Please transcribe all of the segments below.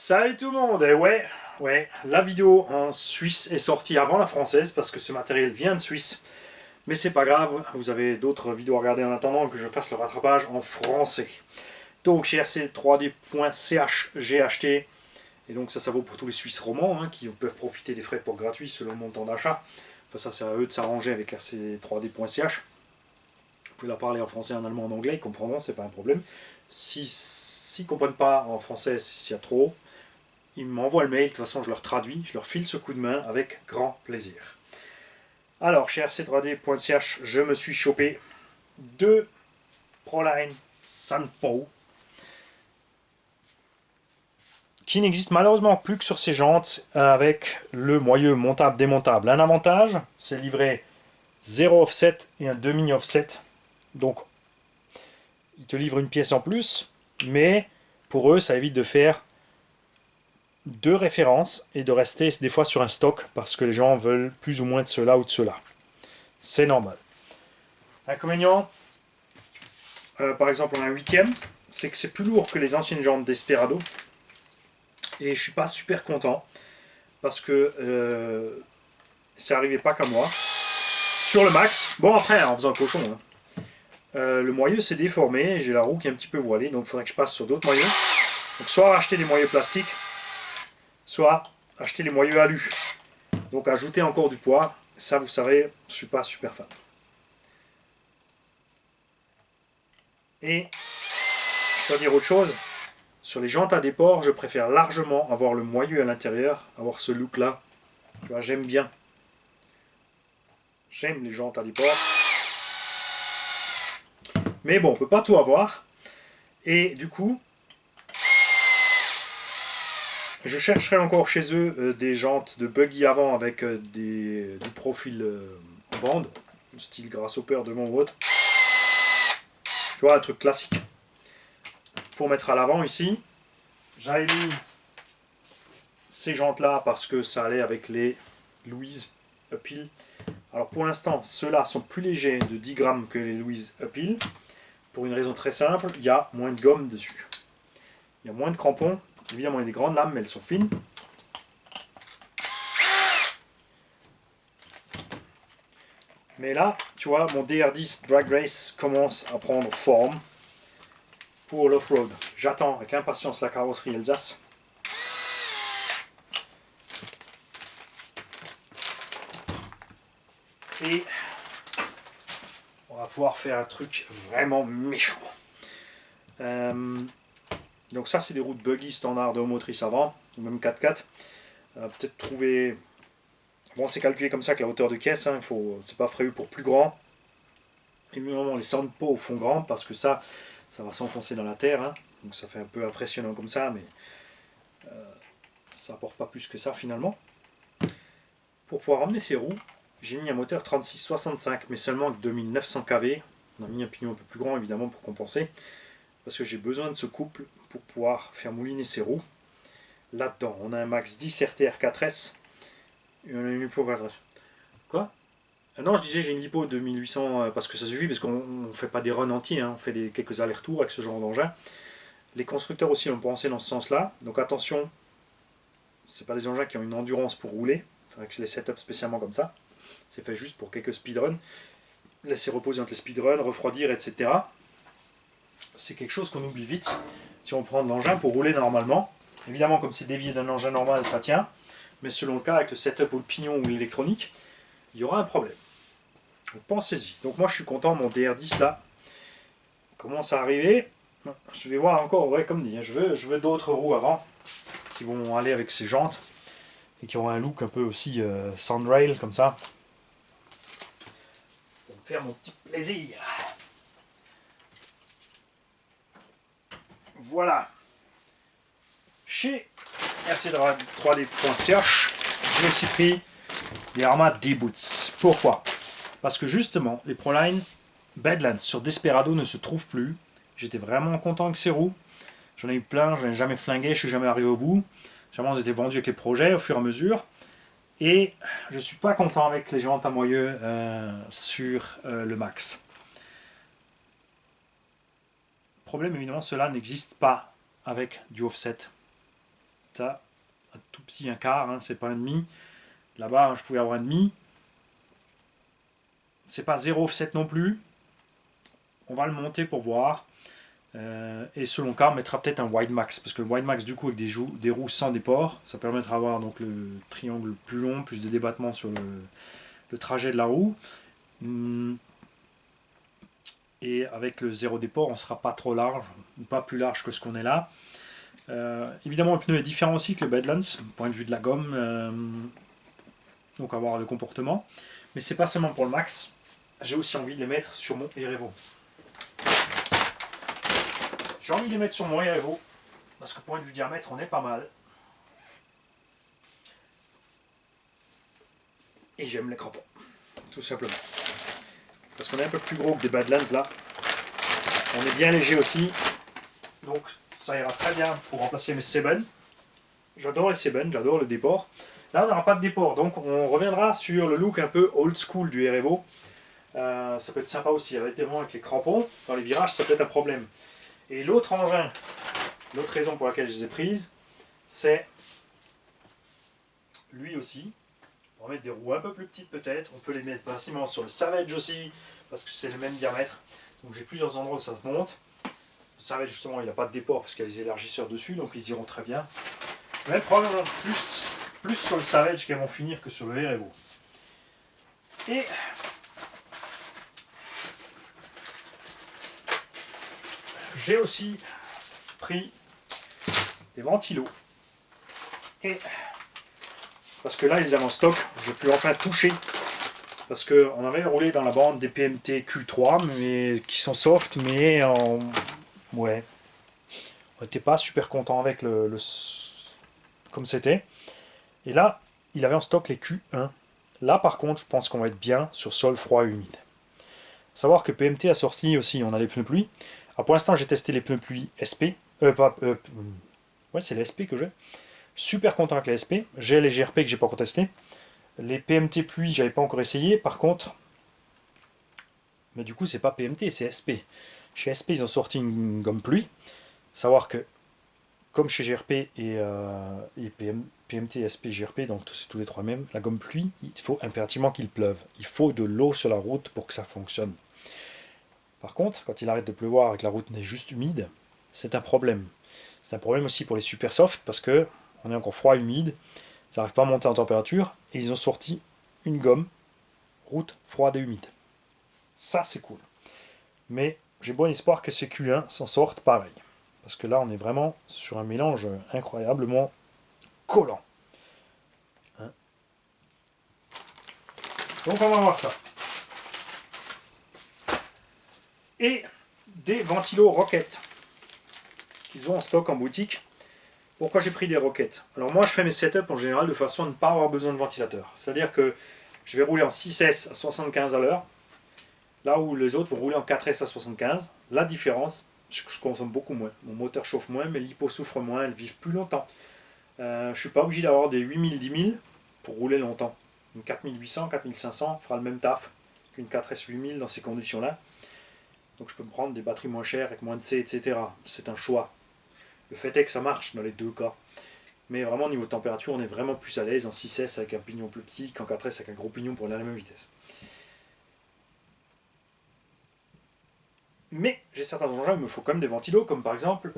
Salut tout le monde. Et ouais, la vidéo en Suisse est sortie avant la française parce que ce matériel vient de Suisse. Mais c'est pas grave, vous avez d'autres vidéos à regarder en attendant que je fasse le rattrapage en français. Donc chez rc3d.ch j'ai acheté, et donc ça vaut pour tous les Suisses romands qui peuvent profiter des frais de port gratuits selon le montant d'achat. Enfin ça c'est à eux de s'arranger avec rc3d.ch. Vous pouvez leur parler en français, en allemand, en anglais, ils comprendront, c'est pas un problème. S'ils ne comprennent pas en français, s'il y a trop, ils m'envoient le mail, de toute façon je leur traduis, je leur file ce coup de main avec grand plaisir. Alors, chez rc3d.ch, je me suis chopé deux Proline Sanpo qui n'existent malheureusement plus que sur ces jantes avec le moyeu montable-démontable. Un avantage, c'est livré 0 offset et un demi-offset. Donc, ils te livrent une pièce en plus, mais pour eux, ça évite de faire deux références et de rester des fois sur un stock parce que les gens veulent plus ou moins de cela ou de cela. C'est normal. Inconvénient, par exemple, on a un huitième, c'est que c'est plus lourd que les anciennes jantes Desperado et je suis pas super content parce que ça arrivait pas qu'à moi. Sur le max, bon après en faisant le cochon, le moyeu s'est déformé, j'ai la roue qui est un petit peu voilée, donc il faudrait que je passe sur d'autres moyeux. Donc soit acheter des moyeux plastiques, soit acheter les moyeux alu. Donc ajouter encore du poids, ça vous savez, je suis pas super fan. Et je dois dire autre chose, sur les jantes à déport, je préfère largement avoir le moyeu à l'intérieur, avoir ce look là. Tu vois, j'aime bien. J'aime les jantes à déport. Mais bon, on peut pas tout avoir. Et du coup, je chercherai encore chez eux des jantes de buggy avant avec du profil en bande, style grasshopper devant ou autre. Tu vois, un truc classique. Pour mettre à l'avant ici, j'avais mis ces jantes là parce que ça allait avec les Louise Uphill. Alors pour l'instant, ceux-là sont plus légers de 10 grammes que les Louise Uphill. Pour une raison très simple, il y a moins de gomme dessus. Il y a moins de crampons. Évidemment, il y a des grandes lames, mais elles sont fines. Mais là, tu vois, mon DR10 Drag Race commence à prendre forme pour l'off-road. J'attends avec impatience la carrosserie Alsace. Et on va pouvoir faire un truc vraiment méchant. Donc ça, c'est des routes buggy standard de motrice avant, ou même 4x4. Peut-être trouver... Bon, c'est calculé comme ça que la hauteur de caisse, c'est pas prévu pour plus grand. Évidemment, les sandpots au fond grand, parce que ça va s'enfoncer dans la terre. Donc ça fait un peu impressionnant comme ça, mais ça apporte pas plus que ça finalement. Pour pouvoir emmener ces roues, j'ai mis un moteur 3665, mais seulement avec 2900 kV. On a mis un pignon un peu plus grand évidemment pour compenser, parce que j'ai besoin de ce couple pour pouvoir faire mouliner ces roues. Là-dedans, on a un Max 10 RTR 4S et on a une lipo 4S. Quoi? Non, je disais j'ai une lipo de 1800 parce que ça suffit, parce qu'on ne fait pas des runs entiers, on fait quelques allers-retours avec ce genre d'engin. Les constructeurs aussi ont pensé dans ce sens-là, donc attention, c'est pas des engins qui ont une endurance pour rouler, avec les setups spécialement comme ça. C'est fait juste pour quelques speedruns, laisser reposer entre les speedruns, refroidir, etc. C'est quelque chose qu'on oublie vite si on prend de l'engin pour rouler normalement. Évidemment, comme c'est dévié d'un engin normal, ça tient, mais selon le cas, avec le setup ou le pignon ou l'électronique, il y aura un problème. Donc pensez-y. Donc moi je suis content, mon DR10 là commence à arriver. Je vais voir encore, ouais, comme dit, je veux d'autres roues avant qui vont aller avec ces jantes et qui auront un look un peu aussi sandrail comme ça. Pour me faire mon petit plaisir. Voilà. Chez rc3d.ch, j'ai aussi pris les Arma D-Boots. Pourquoi? Parce que justement, les Proline Badlands sur Desperado ne se trouvent plus. J'étais vraiment content avec ces roues. J'en ai eu plein, je n'ai jamais flingué, je suis jamais arrivé au bout. Jamais on était vendus avec les projets au fur et à mesure. Et je suis pas content avec les jantes à moyeu sur le Max. Problème évidemment, cela n'existe pas avec du offset. tu as un tout petit un quart, hein, c'est pas un demi. Là-bas, hein, je pouvais avoir un demi. C'est pas 0 offset non plus. On va le monter pour voir. Et selon cas, on mettra peut-être un wide max. Parce que le wide max, du coup, avec des roues sans déport, ça permettra d'avoir donc le triangle plus long, plus de débattement sur le trajet de la roue. Et avec le zéro déport, on ne sera pas trop large, ou pas plus large que ce qu'on est là. Évidemment, le pneu est différent aussi que le Badlands, du point de vue de la gomme. Donc, avoir le comportement. Mais c'est pas seulement pour le max. J'ai aussi envie de les mettre sur mon Erevo. J'ai envie de les mettre sur mon Erevo. Parce que point de vue diamètre, on est pas mal. Et j'aime les crampons. Tout simplement. Parce qu'on est un peu plus gros que des Badlands là. On est bien léger aussi. Donc ça ira très bien pour remplacer mes Seven. J'adore les Seven, j'adore le déport. Là on n'aura pas de déport, donc on reviendra sur le look un peu old school du Erevo. Ça peut être sympa aussi, avec les crampons, dans les virages ça peut être un problème. Et l'autre engin, l'autre raison pour laquelle je les ai prises, c'est lui aussi. On va mettre des roues un peu plus petites peut-être. On peut les mettre facilement sur le Savage aussi, parce que c'est le même diamètre. Donc j'ai plusieurs endroits où ça monte. Le Savage justement il n'a pas de déport parce qu'il y a les élargisseurs dessus, donc ils iront très bien. Mais probablement plus sur le Savage qu'elles vont finir que sur le Erevo. Et j'ai aussi pris des ventilos. Et parce que là ils avaient en stock, j'ai pu enfin toucher. Parce qu'on avait roulé dans la bande des PMT Q3, mais qui sont soft, mais ouais. On n'était pas super content avec comme c'était. Et là, il avait en stock les Q1. Là, par contre, je pense qu'on va être bien sur sol froid et humide. Savoir que PMT a sorti aussi, on a les pneus pluie. Alors pour l'instant, j'ai testé les pneus pluie SP. Ouais, c'est les SP que j'ai. Super content avec les SP. J'ai les GRP que j'ai pas encore testé. Les PMT pluie, j'avais pas encore essayé. Par contre, mais du coup, c'est pas PMT, c'est SP. Chez SP, ils ont sorti une gomme pluie. Savoir que, comme chez GRP et PMT, SP, GRP, donc c'est tous les trois mêmes, la gomme pluie, il faut impérativement qu'il pleuve. Il faut de l'eau sur la route pour que ça fonctionne. Par contre, quand il arrête de pleuvoir et que la route n'est juste humide, c'est un problème. C'est un problème aussi pour les super soft parce que on est encore froid, humide, ça n'arrive pas à monter en température et ils ont sorti une gomme route froide et humide. Ça c'est cool. Mais j'ai bon espoir que ces Q1 s'en sortent pareil. Parce que là on est vraiment sur un mélange incroyablement collant. Hein, donc on va voir ça. Et des ventilos Rocket qu'ils ont en stock en boutique. Pourquoi j'ai pris des Rocket? Alors moi je fais mes setups en général de façon à ne pas avoir besoin de ventilateur. C'est-à-dire que je vais rouler en 6S à 75 à l'heure, là où les autres vont rouler en 4S à 75. La différence, je consomme beaucoup moins. Mon moteur chauffe moins, mes lipos souffrent moins, elles vivent plus longtemps. Je ne suis pas obligé d'avoir des 8000, 10000 pour rouler longtemps. Une 4800, 4500 fera le même taf qu'une 4S 8000 dans ces conditions-là. Donc je peux me prendre des batteries moins chères avec moins de C, etc. C'est un choix. Le fait est que ça marche dans les deux cas. Mais vraiment, au niveau de température, on est vraiment plus à l'aise en 6S avec un pignon plus petit qu'en 4S avec un gros pignon pour aller à la même vitesse. Mais j'ai certains engins où il me faut quand même des ventilos, comme par exemple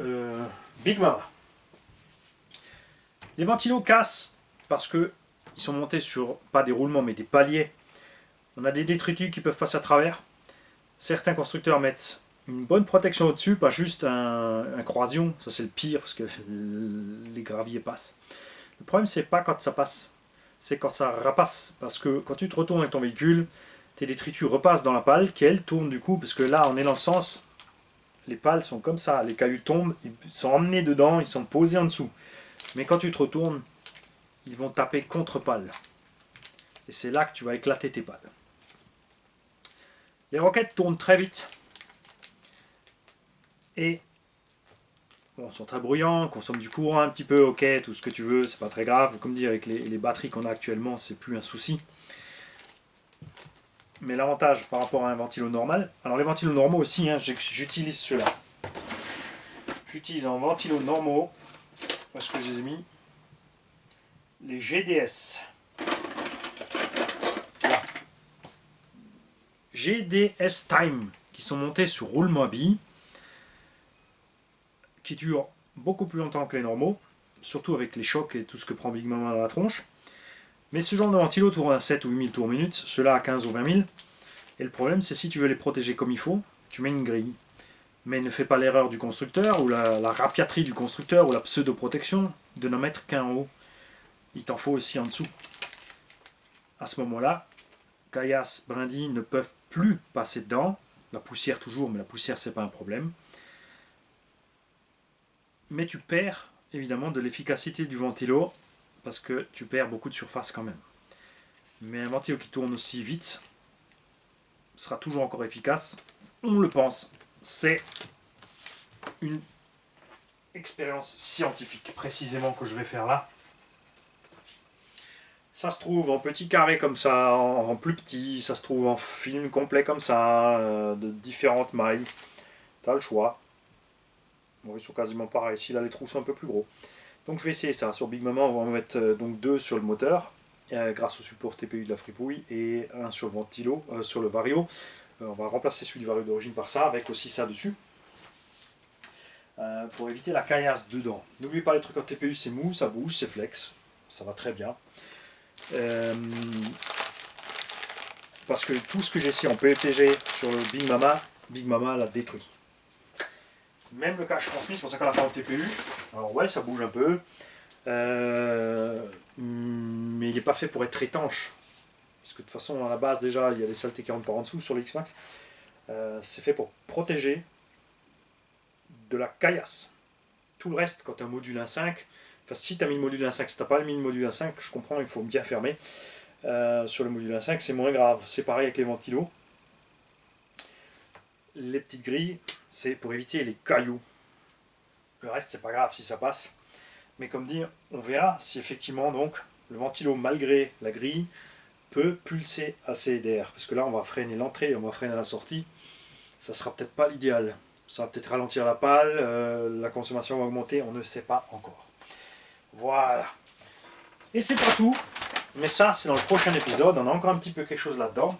Big Mama. Les ventilos cassent parce que ils sont montés sur, pas des roulements, mais des paliers. On a des détritus qui peuvent passer à travers. Certains constructeurs mettent une bonne protection au-dessus, pas juste un croisillon. Ça c'est le pire parce que les graviers passent. Le problème c'est pas quand ça passe, c'est quand ça rapace. Parce que quand tu te retournes avec ton véhicule, tes détritus repassent dans la pale qui elle tourne du coup, parce que là on est dans le sens, les pales sont comme ça, les cailloux tombent, ils sont emmenés dedans, ils sont posés en dessous. Mais quand tu te retournes, ils vont taper contre pale. Et c'est là que tu vas éclater tes pales. Les roquettes tournent très vite. Et bon, sont très bruyants, consomment du courant un petit peu, ok, tout ce que tu veux, c'est pas très grave. Comme dit, avec les batteries qu'on a actuellement, c'est plus un souci. Mais l'avantage par rapport à un ventilo normal, alors les ventilos normaux aussi, hein, j'utilise ceux-là. J'utilise en ventilos normaux, parce que je les ai mis, les GDS. Voilà. GDS Time, qui sont montés sur roule mobile, qui durent beaucoup plus longtemps que les normaux, surtout avec les chocs et tout ce que prend Big Mama dans la tronche. Mais ce genre de ventilo tourne à 7 ou 8 000 tours minute, ceux-là à 15 ou 20 000. Et le problème, c'est si tu veux les protéger comme il faut, tu mets une grille. Mais ne fais pas l'erreur du constructeur, ou la rapiaterie du constructeur, ou la pseudo-protection, de n'en mettre qu'un en haut. Il t'en faut aussi en dessous. À ce moment-là, caillasse, brindilles ne peuvent plus passer dedans. La poussière toujours, mais la poussière c'est pas un problème. Mais tu perds évidemment de l'efficacité du ventilo, parce que tu perds beaucoup de surface quand même. Mais un ventilo qui tourne aussi vite sera toujours encore efficace, on le pense. C'est une expérience scientifique précisément que je vais faire là. Ça se trouve en petit carré comme ça, en plus petit, ça se trouve en film complet comme ça, de différentes mailles. T'as le choix. Bon, ils sont quasiment pareils, ici là les trous sont un peu plus gros. Donc je vais essayer ça. Sur Big Mama, on va en mettre donc 2 sur le moteur, grâce au support TPU de la fripouille, et un sur le ventilo, sur le Vario. On va remplacer celui du Vario d'origine par ça, avec aussi ça dessus. Pour éviter la caillasse dedans. N'oubliez pas les trucs en TPU, c'est mou, ça bouge, c'est flex. Ça va très bien. Parce que tout ce que j'ai ici en PETG sur le Big Mama l'a détruit. Même le cache transmis, c'est pour ça qu'on l'a fait en TPU. Alors ouais, ça bouge un peu. Mais il n'est pas fait pour être étanche. Parce que de toute façon, à la base déjà, il y a des saletés qui rentrent par en dessous sur le X-Max. C'est fait pour protéger de la caillasse. Tout le reste, quand tu as un module 1.5, enfin si tu as mis le module 1.5, si tu n'as pas mis le module 1.5, je comprends, il faut bien fermer. Sur le module 1.5, c'est moins grave. C'est pareil avec les ventilos. Les petites grilles, c'est pour éviter les cailloux. Le reste, c'est pas grave si ça passe. Mais comme dit, on verra si effectivement donc le ventilo, malgré la grille, peut pulser assez d'air. Parce que là, on va freiner l'entrée et on va freiner la sortie. Ça sera peut-être pas l'idéal. Ça va peut-être ralentir la pale, la consommation va augmenter, on ne sait pas encore. Voilà. Et c'est pas tout. Mais ça, c'est dans le prochain épisode. On a encore un petit peu quelque chose là-dedans.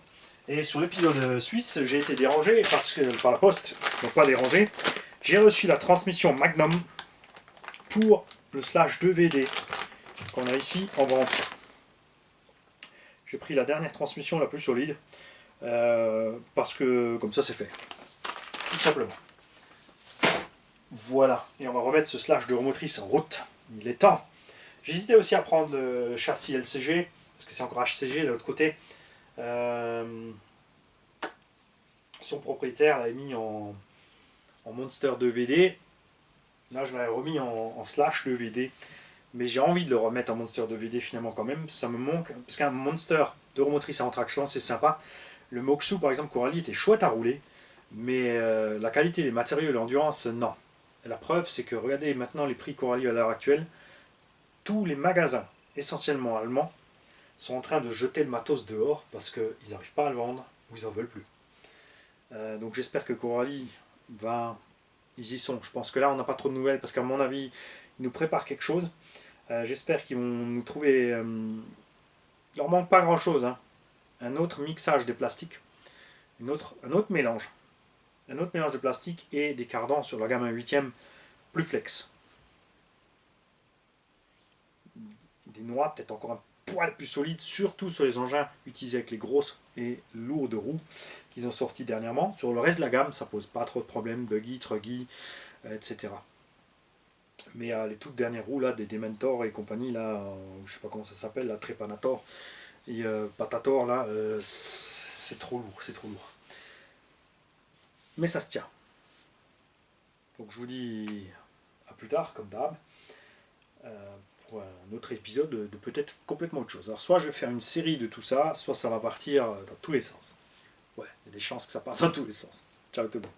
Et sur l'épisode suisse, j'ai été dérangé parce que par la poste, donc pas dérangé. J'ai reçu la transmission Magnum pour le slash 2VD qu'on a ici en vente. J'ai pris la dernière transmission la plus solide parce que comme ça c'est fait. Tout simplement. Voilà. Et on va remettre ce slash de remotrice en route. Il est temps. J'hésitais aussi à prendre le châssis LCG parce que c'est encore HCG de l'autre côté. Son propriétaire l'avait mis en Monster 2VD. Là, je l'avais remis en slash 2VD. Mais j'ai envie de le remettre en Monster 2VD finalement quand même. Ça me manque. Parce qu'un Monster de remotrice à traction, c'est sympa. Le Moxu, par exemple, Coralie, était chouette à rouler. Mais la qualité des matériaux et l'endurance, non. Et la preuve, c'est que regardez maintenant les prix Coralie à l'heure actuelle. Tous les magasins, essentiellement allemands, sont en train de jeter le matos dehors parce qu'ils n'arrivent pas à le vendre ou ils n'en veulent plus. Donc j'espère que Coralie va... Ils y sont. Je pense que là, on n'a pas trop de nouvelles parce qu'à mon avis, ils nous préparent quelque chose. J'espère qu'ils vont nous trouver... il leur manque pas grand-chose. Hein. Un autre mixage des plastiques. Un autre mélange. Un autre mélange de plastique et des cardans sur la gamme 1/8 plus flex. Des noix peut-être encore un poil plus solides, surtout sur les engins utilisés avec les grosses et lourdes roues qu'ils ont sorties dernièrement. Sur le reste de la gamme, ça pose pas trop de problèmes, buggy, truggy, etc. Mais les toutes dernières roues là, des Dementor et compagnie là, je sais pas comment ça s'appelle, la Trepanator et Patator là, c'est trop lourd, c'est trop lourd. Mais ça se tient. Donc je vous dis à plus tard, comme d'hab, pour un autre épisode de peut-être complètement autre chose. Alors soit je vais faire une série de tout ça, soit ça va partir dans tous les sens. Ouais, il y a des chances que ça parte dans tous les sens. Ciao tout le monde.